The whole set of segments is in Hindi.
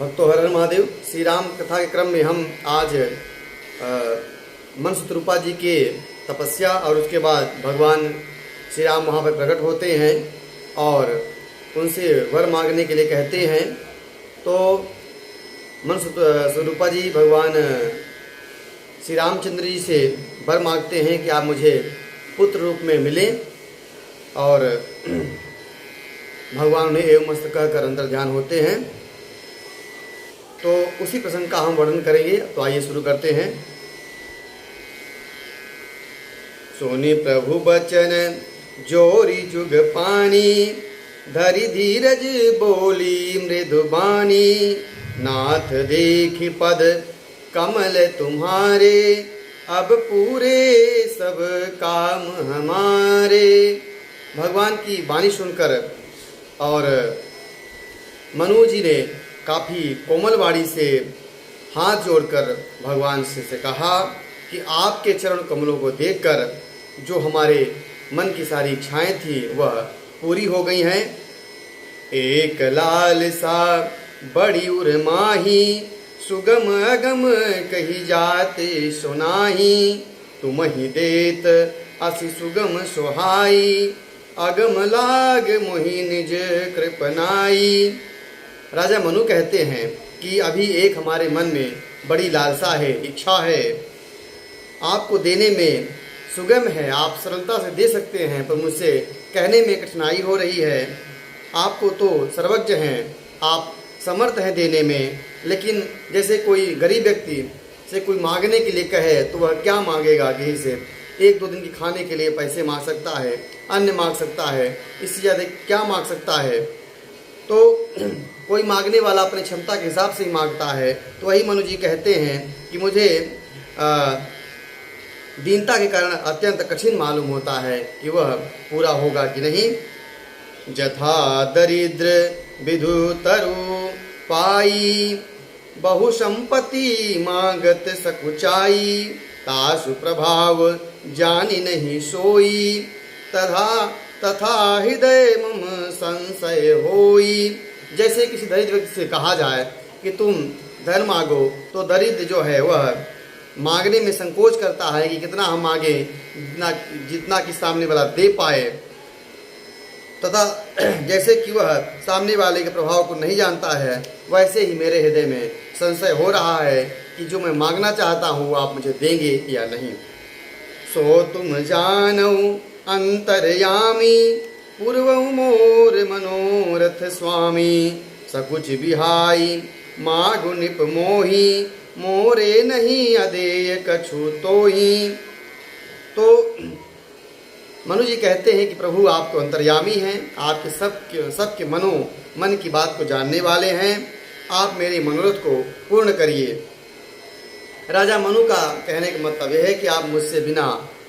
भक्तों, हर हर महादेव। श्री राम कथा के क्रम में हम आज मनसुत रूपा जी के तपस्या और उसके बाद भगवान श्री राम वहाँ पर प्रकट होते हैं और उनसे वर मांगने के लिए कहते हैं। तो मनसुत स्वरूपा जी भगवान श्री रामचंद्र जी से वर मांगते हैं कि आप मुझे पुत्र रूप में मिलें, और भगवान उन्हें एवं मस्त कहकर अंतर ध्यान होते हैं। तो उसी प्रसंग का हम वर्णन करेंगे। तो आइए शुरू करते हैं। सोनी प्रभु बचन जोरी जुग पानी, धरि धीरज बोली मृदु बानी। नाथ देखि पद कमल तुम्हारे, अब पूरे सब काम हमारे। भगवान की वाणी सुनकर और मनु जी ने काफ़ी कोमल वाणी से हाथ जोड़कर भगवान से कहा कि आपके चरण कमलों को देखकर जो हमारे मन की सारी इच्छाएं थी वह पूरी हो गई हैं। एक लाल सा बड़ी उर माही, सुगम अगम कही जाते सुनाही। तुम ही देत असि सुगम सुहाई, अगम लाग मोहि निज कृपनाई। राजा मनु कहते हैं कि अभी एक हमारे मन में बड़ी लालसा है, इच्छा है, आपको देने में सुगम है, आप सरलता से दे सकते हैं, पर मुझसे कहने में कठिनाई हो रही है। आपको तो सर्वज्ञ हैं, आप समर्थ हैं देने में, लेकिन जैसे कोई गरीब व्यक्ति से कोई मांगने के लिए कहे तो वह क्या मांगेगा? किसी से एक दो दिन की खाने के लिए पैसे मांग सकता है, अन्न मांग सकता है, इससे ज़्यादा क्या मांग सकता है? तो कोई मांगने वाला अपने क्षमता के हिसाब से ही मांगता है। तो वही मनु जी कहते हैं कि मुझे दीनता के कारण अत्यंत कठिन मालूम होता है कि वह पूरा होगा कि नहीं। जथा दरिद्र विधु तरु पाई, बहु संपत्ति मांगत सकुचाई। तासु प्रभाव जानी नहीं सोई, तथा हृदय मम संशय होई। जैसे किसी दरिद्र व्यक्ति से कहा जाए कि तुम धन मांगो, तो दरिद्र जो है वह मांगने में संकोच करता है कि कितना हम मांगे, जितना कि सामने वाला दे पाए, तथा जैसे कि वह सामने वाले के प्रभाव को नहीं जानता है, वैसे ही मेरे हृदय में संशय हो रहा है कि जो मैं मांगना चाहता हूँ आप मुझे देंगे या नहीं। सो तुम जानऊ अंतर्यामी, पूर्व मोर मनोरथ स्वामी। सकुच बिहाई मागु निप मोही, मोरे नहीं अदेय कछु तोही। तो मनु जी कहते हैं कि प्रभु आप तो अंतर्यामी हैं, आपके सबके मन की बात को जानने वाले हैं, आप मेरे मनोरथ को पूर्ण करिए। राजा मनु का कहने का मतलब यह है कि आप मुझसे बिना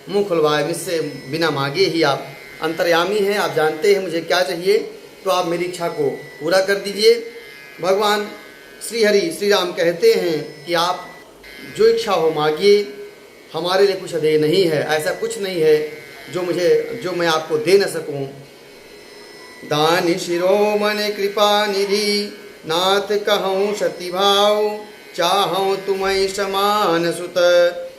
मुंह खुलवाए, मुझसे बिना मांगे ही आप अंतर्यामी हैं, आप जानते हैं मुझे क्या चाहिए, तो आप मेरी इच्छा को पूरा कर दीजिए। भगवान श्री हरि श्री राम कहते हैं कि आप जो इच्छा हो मांगिए, हमारे लिए कुछ अधेय नहीं है, ऐसा कुछ नहीं है जो मैं आपको दे न सकूं। दान शिरोमणि कृपा निधि, नाथ कहूँ सती भाव। चाहूँ तुम्हें समान सुत,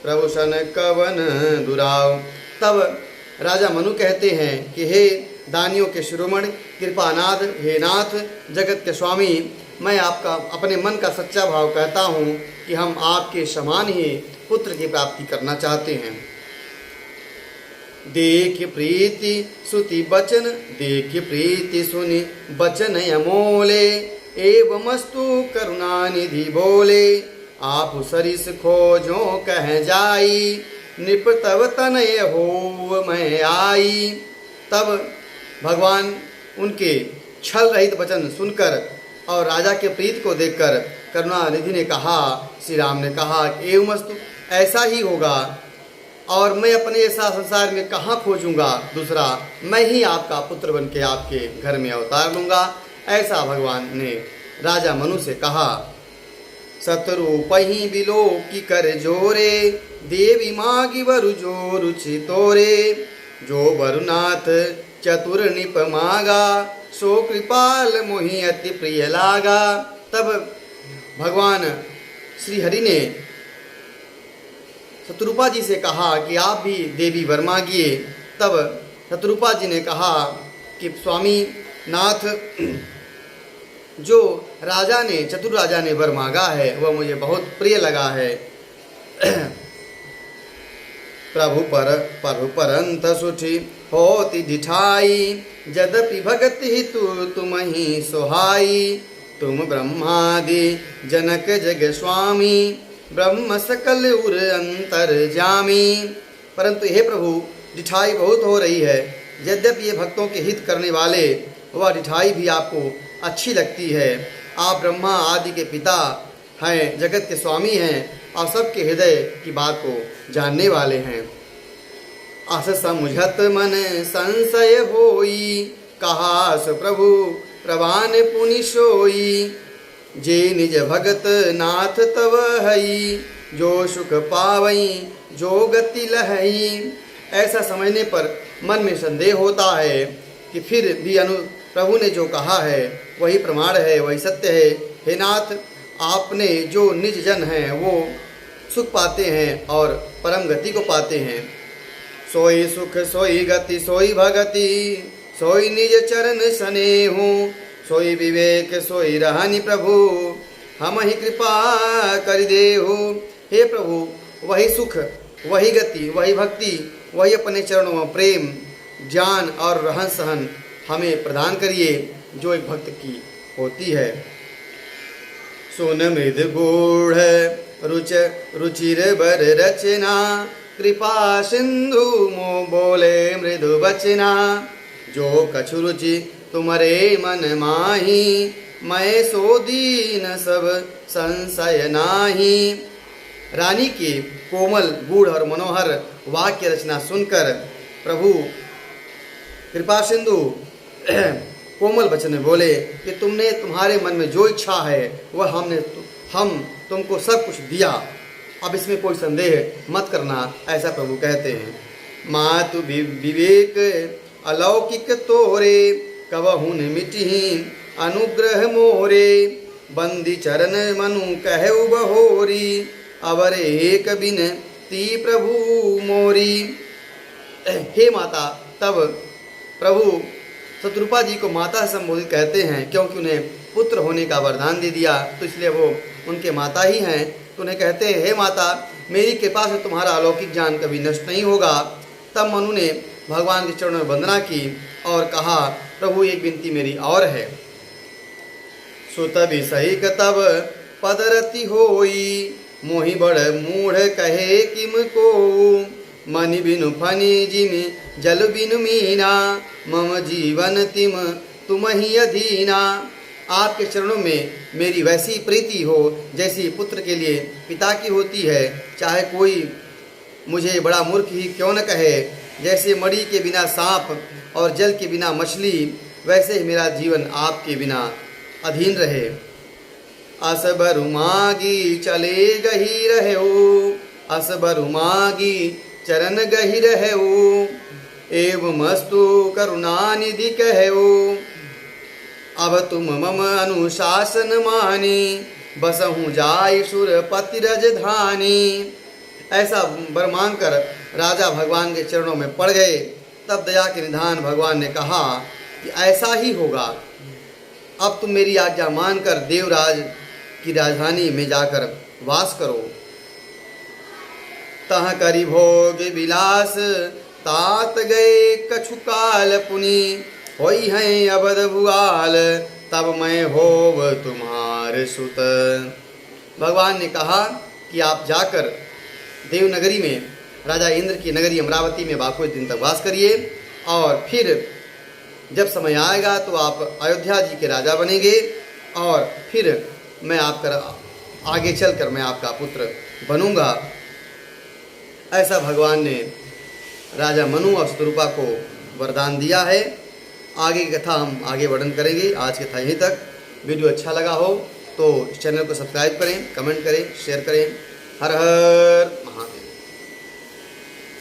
प्रभु सन कवन दुराव। तब राजा मनु कहते हैं कि हे दानियों के शिरोमणि, कृपानाथ, हे नाथ, जगत के स्वामी, मैं आपका अपने मन का सच्चा भाव कहता हूँ कि हम आपके समान ही पुत्र की प्राप्ति करना चाहते हैं। देख प्रीति सुति बचन, देख प्रीति सुनि बचन अमोले। एवमस्तु करुणा निधि बोले, आप सरिस खोजो कह जाई। नृप तव तनय हो मैं आई। तब भगवान उनके छल रहित वचन सुनकर और राजा के प्रीत को देखकर करुणा निधि ने कहा, श्री राम ने कहा, एवमस्तु, ऐसा ही होगा, और मैं अपने ऐसा संसार में कहाँ खोजूंगा दूसरा, मैं ही आपका पुत्र बन के आपके घर में अवतार लूँगा। ऐसा भगवान ने राजा मनु से कहा। सतरूपहि बिलोकी कर जोरे, देवी मागी वरु जो रुचि तोरे। जो वरुनाथ चतुर निप मागा, सो कृपाल मोहि अति प्रिय लागा। तब भगवान श्री हरि ने शत्रुपा जी से कहा कि आप भी देवी वर मांगिए, तब शत्रुपा जी ने कहा कि स्वामी नाथ, जो राजा ने, चतुर राजा ने वर मांगा है वह मुझे बहुत प्रिय लगा है। प्रभु परंत सुठी होती दिठाई, यद्यपि भगत ही तुम ही सुहाई। तुम ब्रह्मादि जनक जग स्वामी, ब्रह्म सकल उर अंतर जामी। परंतु हे प्रभु, डिठाई बहुत हो रही है। यद्यपि ये भक्तों के हित करने वाले, वह डिठाई भी आपको अच्छी लगती है। आप ब्रह्मा आदि के पिता हैं, जगत के स्वामी हैं और सबके हृदय की बात को जानने वाले हैं। अस समुझत मन संशय होई, कहा सु प्रभु प्रवान पुनि सोई। जे निज भगत नाथ तव हई, जो सुख पावई जो गति लहई। ऐसा समझने पर मन में संदेह होता है कि फिर भी प्रभु ने जो कहा है वही प्रमाण है, वही सत्य है। हे नाथ, आपने जो निज जन हैं वो सुख पाते हैं और परम गति को पाते हैं। सोई सुख सोई गति सोई भगति, सोई निज चरण स्नेहु। सोई विवेक सोई रहनि प्रभु, हम ही कृपा कर देहु। हे प्रभु, वही सुख, वही गति, वही भक्ति, वही अपने चरणों में प्रेम, ज्ञान और रहन सहन हमें प्रदान करिए जो एक भक्त की होती है। सुन मृद गूढ़ रुचिर बर रचना, कृपा सिंधु मो बोले मृदु बचना। जो कछु रुचि तुम्हारे मन माही, मैं सो दीन सब संशय नाही। रानी की कोमल गूढ़ और मनोहर वाक्य रचना सुनकर प्रभु कृपा सिंधु कोमल वचन में बोले कि तुमने, तुम्हारे मन में जो इच्छा है वह हम तुमको सब कुछ दिया, अब इसमें कोई संदेह मत करना, ऐसा प्रभु कहते हैं। मातु विवेक अलौकिक तोरे, कबहुन मिटही अनुग्रह मोरे। बंदी चरण मनु कहु बहोरी, अवर एक बिनती प्रभु मोरी। हे माता, तब प्रभु शत्रुपा जी को माता से संबोधित कहते हैं, क्योंकि उन्हें पुत्र होने का वरदान दे दिया, तो इसलिए वो उनके माता ही हैं। तो उन्हें कहते हैं, हे माता, मेरी कृपा से तुम्हारा अलौकिक ज्ञान कभी नष्ट नहीं होगा। तब मनु ने भगवान के चरणों में वंदना की और कहा, प्रभु एक विनती मेरी और है। सुत विषयिक तब पदरति होई, मोहि बड़ मूढ़ कहे किम को। मनि बिनु फनि जिमि जल बिनु मीना, मम जीवन तिम तुम ही अधीना। आपके चरणों में मेरी वैसी प्रीति हो जैसी पुत्र के लिए पिता की होती है, चाहे कोई मुझे बड़ा मूर्ख ही क्यों न कहे। जैसे मणि के बिना सांप और जल के बिना मछली, वैसे ही मेरा जीवन आपके बिना अधीन रहे। असबरु मागी चले गही रहेऊ, असबरु मागी चरण गही रहेऊ। एवं मस्तु करुणानिधि कहेऊ, अब तुम मम अनुशासन मानी। बसहूँ जाय सुरपति रजधानी। ऐसा वर मांग कर राजा भगवान के चरणों में पड़ गए। तब दया के निधान भगवान ने कहा कि ऐसा ही होगा, अब तुम मेरी आज्ञा मानकर देवराज की राजधानी में जाकर वास करो। तह करि भोग विलास, तात गए कछु काल पुनि। होई हैं अबद भुआल, तब मैं होव तुम्हारे सुत। भगवान ने कहा कि आप जाकर देवनगरी में, राजा इंद्र की नगरी अमरावती में बाकुछ दिन तक वास करिए, और फिर जब समय आएगा तो आप अयोध्या जी के राजा बनेंगे, और फिर मैं आपका आगे चलकर मैं आपका पुत्र बनूंगा। ऐसा भगवान ने राजा मनु और शत्रुपा को वरदान दिया है। आगे की कथा हम आगे वर्णन करेंगे। आज की कथा यहीं तक। वीडियो अच्छा लगा हो तो चैनल को सब्सक्राइब करें, कमेंट करें, शेयर करें। हर हर